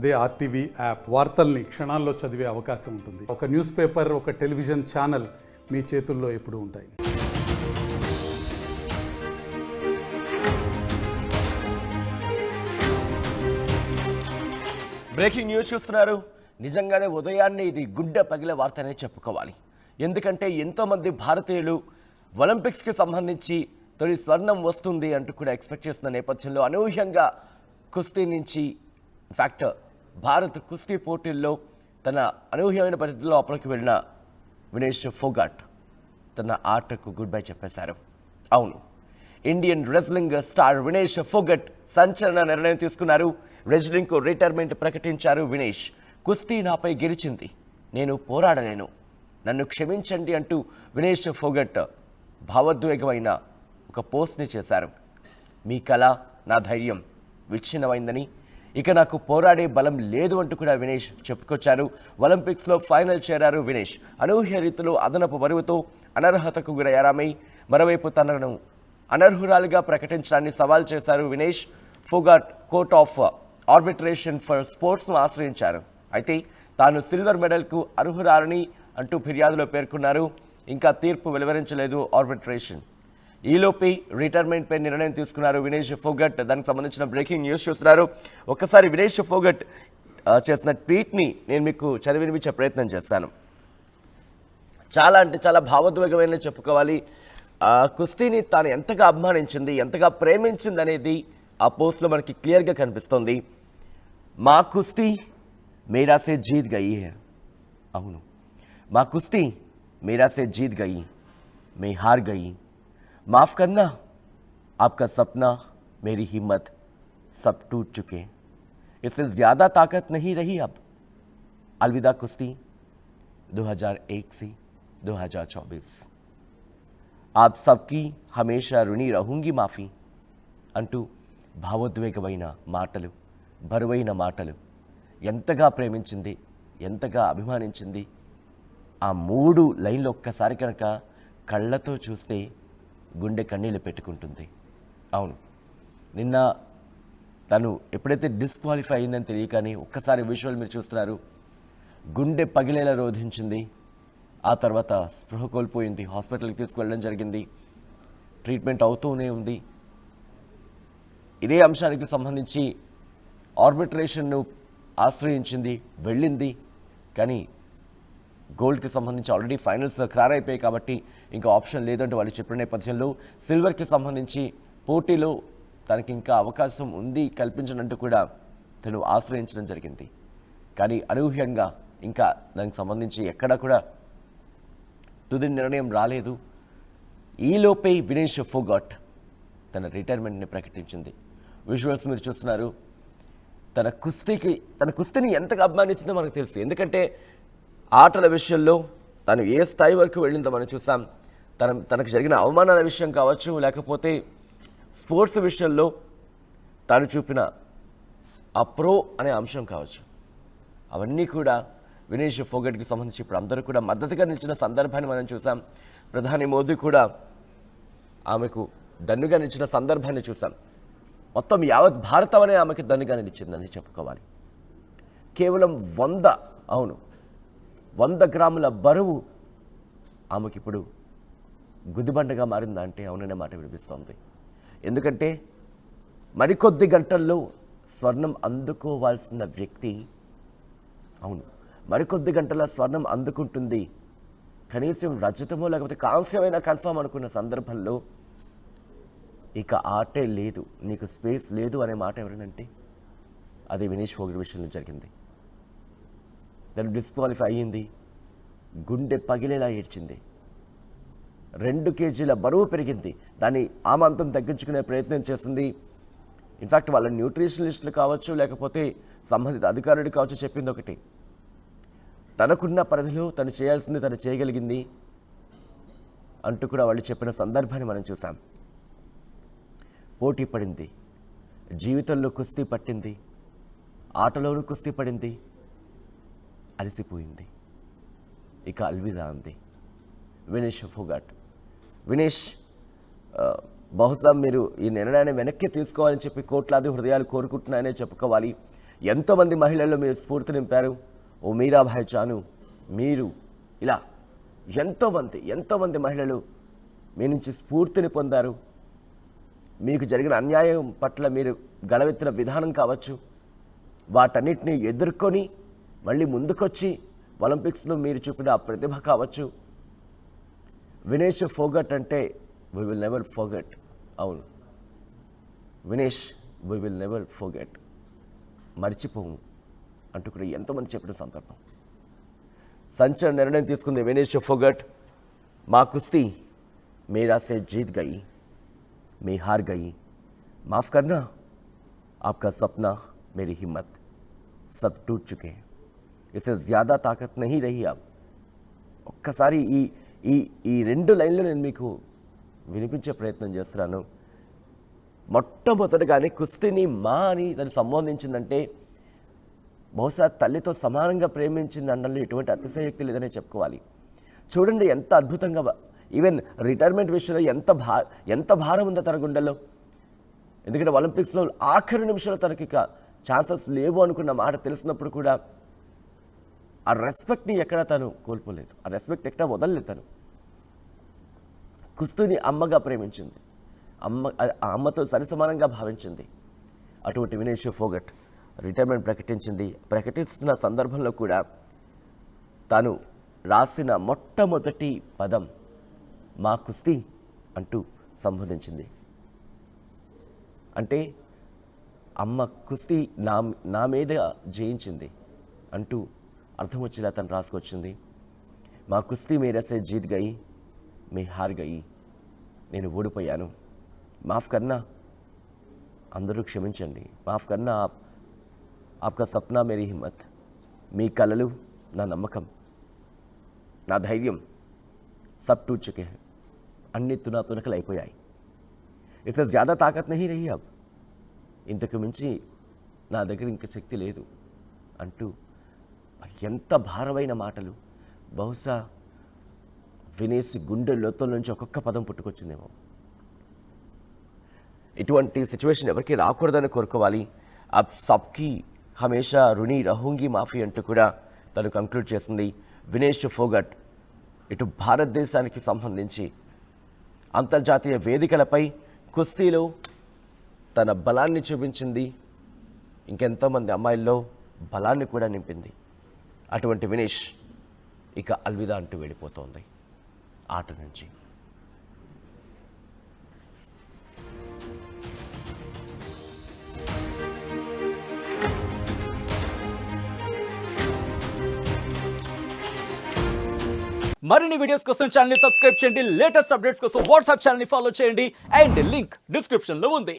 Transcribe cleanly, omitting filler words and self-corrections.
అదే RTV app వార్తల్ని క్షణాల్లో చదివే అవకాశం ఉంటుంది. ఒక న్యూస్ పేపర్, ఒక టెలివిజన్ ఛానల్ మీ చేతుల్లో ఎప్పుడూ ఉంటాయి. బ్రేకింగ్ న్యూస్ చూస్తున్నారు. నిజంగానే ఉదయాన్నే ఇది గుడ్డ పగిలే వార్త అనే చెప్పుకోవాలి. ఎందుకంటే ఎంతోమంది భారతీయులు ఒలింపిక్స్కి సంబంధించి తొలి స్వర్ణం వస్తుంది అంటూ కూడా ఎక్స్పెక్ట్ చేస్తున్న నేపథ్యంలో అనూహ్యంగా కుస్తీ నుంచి ఇన్ఫ్యాక్ట్ భారత్ కుస్తీ పోటీల్లో తన అనూహ్యమైన పరిస్థితుల్లో అప్పటికి వెళ్ళిన వినేష్ ఫోగాట్ తన ఆటకు గుడ్ బై చెప్పేశారు. అవును, Indian wrestling star Vinesh Phogat సంచలన నిర్ణయం తీసుకున్నారు. రెజ్లింగ్కు రిటైర్మెంట్ ప్రకటించారు వినేష్. కుస్తీ నాపై గెలిచింది, నేను పోరాడలేను, నన్ను క్షమించండి అంటూ వినేష్ ఫోగట్ భావోద్వేగమైన ఒక పోస్ట్ని చేశారు. మీ కళ నా ధైర్యం విచ్ఛిన్నమైందని, ఇక నాకు పోరాడే బలం లేదు అంటూ కూడా వినేష్ చెప్పుకొచ్చారు. ఒలింపిక్స్లో ఫైనల్ చేరారు వినేష్. అనూహ్య రీతిలో అదనపు బరువుతో అనర్హతకు గురయ్యారామై మరోవైపు తనను అనర్హురాలుగా ప్రకటించడాన్ని సవాల్ చేశారు Vinesh. Phogat court of arbitration for స్పోర్ట్స్ను ఆశ్రయించారు. అయితే తాను సిల్వర్ మెడల్కు అర్హురాలని అంటూ ఫిర్యాదులో పేర్కొన్నారు. ఇంకా తీర్పు వెలువరించలేదు ఆర్బిట్రేషన్. ఈలోపే రిటైర్మెంట్పై నిర్ణయం తీసుకున్నారు వినేష్ ఫోగట్. దానికి సంబంధించిన బ్రేకింగ్ న్యూస్ చూస్తున్నారు. ఒక్కసారి వినేష్ ఫోగట్ చేసిన ట్వీట్ని నేను మీకు చదివి వినిపించే ప్రయత్నం చేస్తాను. చాలా అంటే చాలా భావోద్వేగమైన చెప్పుకోవాలి. కుస్తీని తాను ఎంతగా అభిమానించింది, ఎంతగా ప్రేమించింది అనేది ఆ పోస్ట్లో మనకి క్లియర్గా కనిపిస్తుంది. మా కుస్తీ మేరా సే జీత్ గయి హై. అవును, మా కుస్తీ మేరా సే జీత్ గయి, మే హార్ గయి, माफ़ करना आपका सपना मेरी हिम्मत सब टूट चुके, इससे ज़्यादा ताकत नहीं रही अब, अलविदा कुश्ती 2001 से 2024, आप सबकी हमेशा ऋणी रहूँगी माफ़ी అంటూ భావోద్వేగమైన మాటలు, బరువైన మాటలు. ఎంతగా ప్రేమించింది, ఎంతగా అభిమానించింది. ఆ 3 లైన్లు ఒక్కసారి కనుక కళ్ళతో చూస్తే గుండె కన్నీళ్ళు పెట్టుకుంటుంది. అవును, నిన్న తను ఎప్పుడైతే డిస్క్వాలిఫై అయిందని తెలియకని ఒక్కసారి విజువల్ మీరు చూస్తున్నారు, గుండె పగిలేలా రోధించింది. ఆ తర్వాత స్పృహ కోల్పోయింది. హాస్పిటల్కి తీసుకువెళ్ళడం జరిగింది. ట్రీట్మెంట్ అవుతూనే ఉంది. ఇదే అంశానికి సంబంధించి ఆర్బిట్రేషన్ను ఆశ్రయించింది, వెళ్ళింది. కానీ గోల్డ్కి సంబంధించి ఆల్రెడీ ఫైనల్స్ క్రార్ అయిపోయాయి కాబట్టి ఇంకా ఆప్షన్ లేదంటూ వాళ్ళు చెప్పిన నేపథ్యంలో సిల్వర్కి సంబంధించి పోటీలో తనకి ఇంకా అవకాశం ఉంది కల్పించనంటూ కూడా తను ఆశ్రయించడం జరిగింది. కానీ అనూహ్యంగా ఇంకా దానికి సంబంధించి ఎక్కడా కూడా తుది నిర్ణయం రాలేదు. ఈలోపే వినేష్ ఫోగాట్ తన రిటైర్మెంట్ని ప్రకటించింది. విజువల్స్ మీరు చూస్తున్నారు. తన కుస్తీని ఎంతగా అభిమానించిందో మనకు తెలుసు. ఎందుకంటే ఆటల విషయంలో తను ఏ స్థాయి వరకు వెళ్ళిందో మనం చూసాం. తనకు జరిగిన అవమానాల విషయం కావచ్చు, లేకపోతే స్పోర్ట్స్ విషయంలో తాను చూపిన ఆ ప్రో అనే అంశం కావచ్చు, అవన్నీ కూడా వినేష్ ఫోగట్కి సంబంధించి ఇప్పుడు అందరూ కూడా మద్దతుగా నిలిచిన సందర్భాన్ని మనం చూసాం. ప్రధాని మోదీ కూడా ఆమెకు దన్నుగా నిలిచిన సందర్భాన్ని చూసాం. మొత్తం యావత్ భారతం అనే ఆమెకి దన్నుగా నిలిచిందని చెప్పుకోవాలి. కేవలం 100 గ్రాముల బరువు ఆమెకి ఇప్పుడు గుదిబండగా మారిందా అంటే అవుననే మాట వినిపిస్తోంది. ఎందుకంటే మరికొద్ది గంటల్లో స్వర్ణం అందుకోవాల్సిన వ్యక్తి, అవును మరికొద్ది గంటల స్వర్ణం అందుకుంటుంది, కనీసం రజతమో లేకపోతే కాంస్యమైనా కన్ఫర్మ్ అనుకున్న సందర్భంలో ఇక ఆటే లేదు, నీకు స్పేస్ లేదు అనే మాట ఎవరినంటే అది వినేష్ ఫోగట్ విషయంలో జరిగింది. తను డిస్క్వాలిఫై అయ్యింది. గుండె పగిలేలా ఏడ్చింది. 2 కేజీల బరువు పెరిగింది. దాన్ని ఆమంతం తగ్గించుకునే ప్రయత్నం చేస్తుంది. ఇన్ఫ్యాక్ట్ వాళ్ళ న్యూట్రిషనిస్టులు కావచ్చు, లేకపోతే సంబంధిత అధికారులు కావచ్చు, చెప్పింది ఒకటి, తనకున్న పరిధిలో తను చేయాల్సింది తను చేయగలిగింది అంటూ కూడా వాళ్ళు చెప్పిన సందర్భాన్ని మనం చూసాం. పోటీ పడింది, జీవితంలో కుస్తీ పట్టింది, ఆటలోనూ కుస్తీ పడింది, అలసిపోయింది. ఇక అల్విదా అంది వినేష్ ఫోగాట్. వినేష్ బహుశా మీరు ఈ నిర్ణయాన్ని వెనక్కి తీసుకోవాలని చెప్పి కోట్లాది హృదయాలు కోరుకుంటున్నాయనే చెప్పుకోవాలి. ఎంతోమంది మహిళల్లో మీరు స్ఫూర్తి నింపారు. ఓ మీరాభాయ్ చాను, మీరు ఇలా ఎంతోమంది మహిళలు మీ నుంచి స్ఫూర్తిని పొందారు. మీకు జరిగిన అన్యాయం పట్ల మీరు గళవెత్తిన విధానం కావచ్చు, వాటన్నిటిని ఎదుర్కొని మళ్ళీ ముందుకొచ్చి ఒలింపిక్స్లో మీరు చూపిన ఆ ప్రతిభ కావచ్చు. వినేష్ ఫోగట్ అంటే వీ విల్ నెవర్ ఫోగట్. అవును Vinesh, we will never Phogat, మర్చిపోము అంటూ కూడా ఎంతోమంది చెప్పిన సందర్భం. సంచలన నిర్ణయం తీసుకుంది వినేష్ ఫోగట్. మా కుస్తీ मेरा से जीत गई, मैं हार गई, माफ़ करना आपका सपना मेरी हिम्मत, सब टूट चुके हैं, इसे ज़्यादा ताकत नहीं रही अब. ఒక్కసారి ఈ రెండు లైన్లు నేను మీకు వినిపించే ప్రయత్నం చేస్తున్నాను. మొట్టమొదటిగానే కుస్తీని మా అని దాన్ని సంబోధించిందంటే బహుశా తల్లితో సమానంగా ప్రేమించింది అనడంలో ఎటువంటి అతిశయోక్తి లేదనే చెప్పుకోవాలి. చూడండి ఎంత అద్భుతంగా, ఈవెన్ రిటైర్మెంట్ విషయంలో ఎంత భారం ఉందో తన గుండెల్లో. ఎందుకంటే ఒలింపిక్స్లో ఆఖరి నిమిషంలో తనకి ఇక ఛాన్సెస్ లేవు అనుకున్న మాట తెలిసినప్పుడు కూడా ఆ రెస్పెక్ట్ని ఎక్కడ తను కోల్పోలేదు, ఆ రెస్పెక్ట్ ఎక్కడ వదలలేదు. తను కుస్తీని అమ్మగా ప్రేమించింది, ఆ అమ్మతో సరిసమానంగా భావించింది. అటువంటి వినేష్ ఫోగట్ రిటైర్మెంట్ ప్రకటిస్తున్న సందర్భంలో కూడా తాను రాసిన మొట్టమొదటి పదం మా కుస్తీ అంటూ సంబోధించింది. అంటే అమ్మ కుస్తీ నా మీద జయించింది అంటూ అర్థం వచ్చేలా తను రాసుకొచ్చింది. మా కుస్తీ మేరసే జీత్ గయి, మే హార్ గయి, నేను ఓడిపోయాను, మాఫ్ కర్నా, అందరూ క్షమించండి, మాఫ్ కర్నా ఆప్కా సప్నా మేరీ హిమ్మత్, మీ కలలు నా నమ్మకం, నా ధైర్యం, సబ్ టూట్ చుకే హై, అన్ని తునాతునకలు అయిపోయాయి, ఇసే జ్యాదా తాకత్ నహీ రహీ అబ్, ఇంతకు మించి నా దగ్గర ఇంక శక్తి లేదు అంటూ ఎంత భారమైన మాటలు. బహుశా వినేష్ గుండె లోతుల నుంచి ఒక్కొక్క పదం పుట్టుకొచ్చిందేమో. ఇటువంటి సిచ్యువేషన్ ఎవరికి రాకూడదని కోరుకోవాలి. అబ్ సబ్కి హమేషా రుణి రహూంగి మాఫీ అంటూ కూడా తను కంక్లూడ్ చేసింది వినేష్ ఫోగట్. ఇటు భారతదేశానికి సంబంధించి అంతర్జాతీయ వేదికలపై కుస్తీలో తన బలాన్ని చూపించింది, ఇంకెంతోమంది అమ్మాయిల్లో బలాన్ని కూడా నింపింది. అటువంటి వినేష్ ఇక అల్విదా అంటూ వెళ్ళిపోతోంది ఆట నుంచి. మరిన్ని వీడియోస్ కోసం ఛానల్ ని సబ్స్క్రైబ్ చేయండి. లేటెస్ట్ అప్డేట్స్ కోసం వాట్సాప్ ఛానల్ ని ఫాలో చేయండి. అండ్ లింక్ డిస్క్రిప్షన్ లో ఉంది.